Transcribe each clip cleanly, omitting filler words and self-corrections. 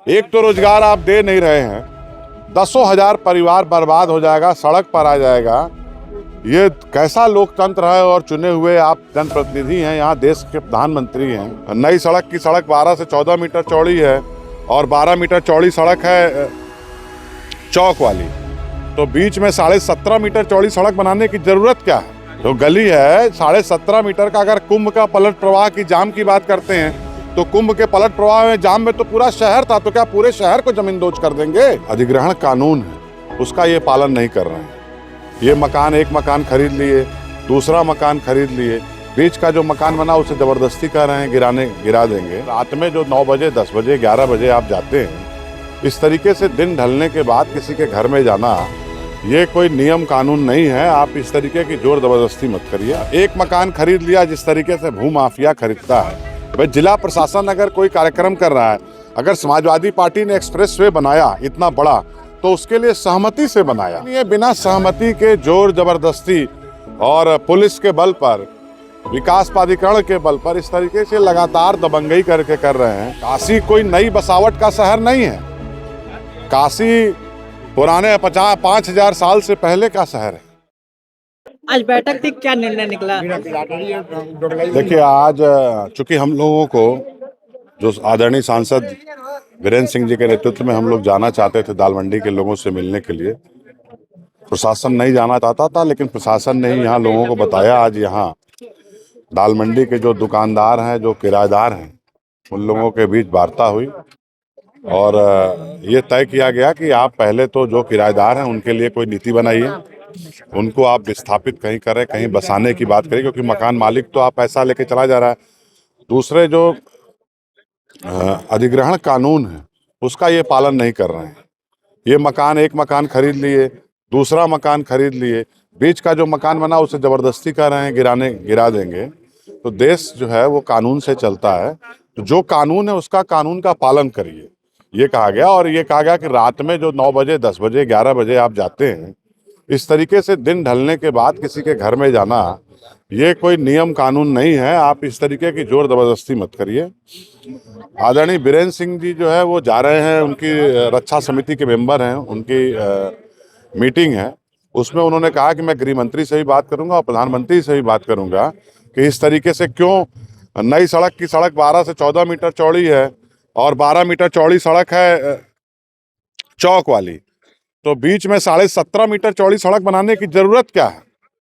एक तो रोजगार आप दे नहीं रहे हैं, दसों हजार परिवार बर्बाद हो जाएगा, सड़क पर आ जाएगा। ये कैसा लोकतंत्र है? और चुने हुए आप जनप्रतिनिधि हैं, यहाँ देश के प्रधानमंत्री हैं। नई सड़क की सड़क 12 से 14 मीटर चौड़ी है और 12 मीटर चौड़ी सड़क है चौक वाली, तो बीच में 17.5 मीटर चौड़ी सड़क बनाने की जरूरत क्या है? तो गली है 17.5 मीटर का। अगर कुंभ का पलट प्रवाह की जाम की बात करते हैं तो कुंभ के पलट प्रवाह में जाम में तो पूरा शहर था, तो क्या पूरे शहर को जमींदोज कर देंगे? अधिग्रहण कानून है, उसका ये पालन नहीं कर रहे हैं। ये मकान, एक मकान खरीद लिए, दूसरा मकान खरीद लिए, बीच का जो मकान बना उसे जबरदस्ती कर रहे हैं गिरा देंगे। रात में जो 9 बजे 10 बजे 11 बजे आप जाते हैं, इस तरीके से दिन ढलने के बाद किसी के घर में जाना, ये कोई नियम कानून नहीं है। आप इस तरीके की जोर जबरदस्ती मत करिए। एक मकान खरीद लिया जिस तरीके से भू माफिया खरीदता है। भाई जिला प्रशासन अगर कोई कार्यक्रम कर रहा है, अगर समाजवादी पार्टी ने एक्सप्रेस वे बनाया इतना बड़ा, तो उसके लिए सहमति से बनाया। ये बिना सहमति के जोर जबरदस्ती और पुलिस के बल पर, विकास प्राधिकरण के बल पर इस तरीके से लगातार दबंगई करके कर रहे हैं। काशी कोई नई बसावट का शहर नहीं है। काशी पुराने 5,000 साल से पहले का शहर है। आज बैठक थी, क्या निर्णय निकला? देखिए, आज चूंकि हम लोगों को जो आदरणीय सांसद वीरेंद्र सिंह जी के नेतृत्व में हम लोग जाना चाहते थे दाल मंडी के लोगों से मिलने के लिए, प्रशासन नहीं जाना चाहता था, लेकिन प्रशासन ने ही यहाँ लोगों को बताया। आज यहाँ दाल मंडी के जो दुकानदार हैं, जो किराएदार हैं, उन लोगों के बीच वार्ता हुई और ये तय किया गया कि आप पहले तो जो किराएदार हैं उनके लिए कोई नीति बनाइए, उनको आप विस्थापित कहीं करें, कहीं बसाने की बात करें, क्योंकि मकान मालिक तो आप पैसा लेके चला जा रहा है। दूसरे जो अधिग्रहण कानून है उसका ये पालन नहीं कर रहे हैं। ये मकान, एक मकान खरीद लिए, दूसरा मकान खरीद लिए, बीच का जो मकान बना उसे जबरदस्ती कर रहे हैं गिरा देंगे। तो देश जो है वो कानून से चलता है, तो जो कानून है उसका कानून का पालन करिए, ये कहा गया। और ये कहा गया कि रात में जो 9 बजे 10 बजे 11 बजे आप जाते हैं, इस तरीके से दिन ढलने के बाद किसी के घर में जाना, ये कोई नियम कानून नहीं है। आप इस तरीके की जोर जबरदस्ती मत करिए। आदरणीय वीरेंद्र सिंह जी जो है वो जा रहे हैं, उनकी रक्षा समिति के मेंबर हैं, उनकी मीटिंग है, उसमें उन्होंने कहा कि मैं गृह मंत्री से भी बात करूंगा और प्रधानमंत्री से भी बात करूंगा कि इस तरीके से क्यों नई सड़क की सड़क 12 से 14 मीटर चौड़ी है और 12 मीटर चौड़ी सड़क है चौक वाली, तो बीच में 17.5 मीटर चौड़ी सड़क बनाने की जरूरत क्या है?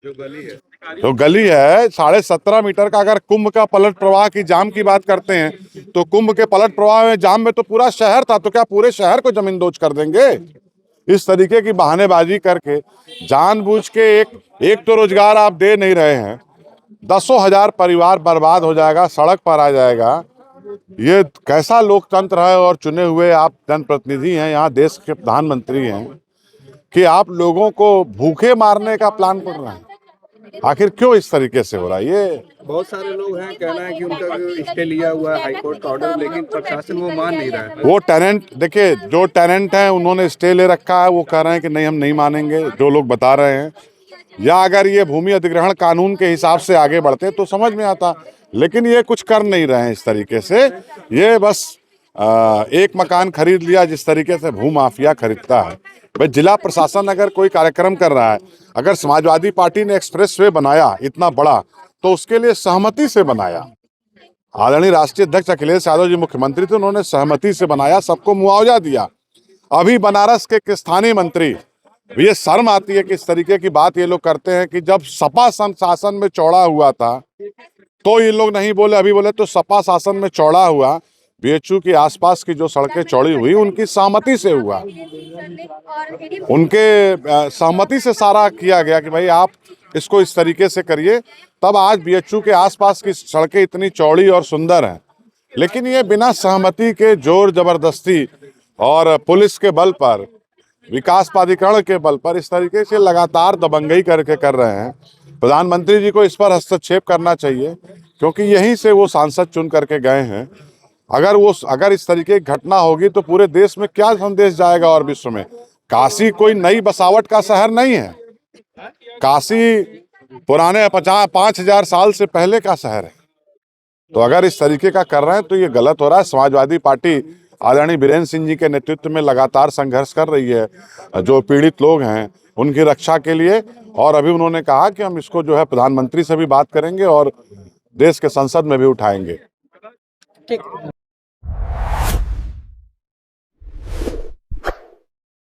जो गली है 17.5 मीटर का। अगर कुंभ का पलट प्रवाह की जाम की बात करते हैं तो कुंभ के पलट प्रवाह में जाम में तो पूरा शहर था, तो क्या पूरे शहर को जमींदोज कर देंगे? इस तरीके की बहानेबाजी करके जानबूझ के एक तो रोजगार आप दे नहीं रहे हैं, दसों हजार परिवार बर्बाद हो जाएगा, सड़क पर आ जाएगा। ये कैसा लोकतंत्र है? और चुने हुए आप जनप्रतिनिधि हैं, यहाँ देश के प्रधानमंत्री हैं, कि आप लोगों को भूखे मारने का प्लान कर रहे हैं। आखिर क्यों इस तरीके से हो रहा है? ये बहुत सारे लोग हैं, कहना है कि उनका जो स्टे लिया हुआ है हाईकोर्ट का ऑर्डर, लेकिन प्रशासन वो मान नहीं रहा है। वो टेनेंट, देखिए जो टेनेंट हैं उन्होंने स्टे ले रखा है, वो कह रहे हैं कि नहीं हम नहीं मानेंगे जो लोग बता रहे हैं। या अगर ये भूमि अधिग्रहण कानून के हिसाब से आगे बढ़ते तो समझ में आता, लेकिन ये कुछ कर नहीं रहे हैं इस तरीके से। ये बस एक मकान खरीद लिया जिस तरीके से भू माफिया खरीदता है। भाई जिला प्रशासन अगर कोई कार्यक्रम कर रहा है, अगर समाजवादी पार्टी ने एक्सप्रेस वे बनाया इतना बड़ा, तो उसके लिए सहमति से बनाया। आदरणीय राष्ट्रीय अध्यक्ष अखिलेश यादव जी मुख्यमंत्री थे, उन्होंने सहमति से बनाया, सबको मुआवजा दिया। अभी बनारस के स्थानीय मंत्री, ये शर्म आती है कि इस तरीके की बात ये लोग करते हैं कि जब सपा शासन में चौड़ा हुआ था तो ये लोग नहीं बोले, अभी बोले तो सपा शासन में चौड़ा हुआ। बीएचयू के आसपास की जो सड़कें चौड़ी हुई उनकी सहमति से हुआ, उनके सहमति से सारा किया गया कि भाई आप इसको इस तरीके से करिए, तब आज बीएचयू के आसपास की सड़कें इतनी चौड़ी और सुंदर हैं। लेकिन ये बिना सहमति के जोर जबरदस्ती और पुलिस के बल पर, विकास प्राधिकरण के बल पर इस तरीके से लगातार दबंगई करके कर रहे हैं। प्रधानमंत्री जी को इस पर हस्तक्षेप करना चाहिए, क्योंकि यहीं से वो सांसद चुन करके गए हैं। अगर इस तरीके की घटना होगी तो पूरे देश में क्या संदेश जाएगा और विश्व में? काशी कोई नई बसावट का शहर नहीं है। काशी पुराने 5,000 साल से पहले का शहर है। तो अगर इस तरीके का कर रहे हैं तो ये गलत हो रहा है। समाजवादी पार्टी आदरणीय बीरेन्द्र सिंह जी के नेतृत्व में लगातार संघर्ष कर रही है, जो पीड़ित लोग हैं उनकी रक्षा के लिए। और अभी उन्होंने कहा कि हम इसको जो है प्रधानमंत्री से भी बात करेंगे और देश के संसद में भी उठाएंगे। ठीक।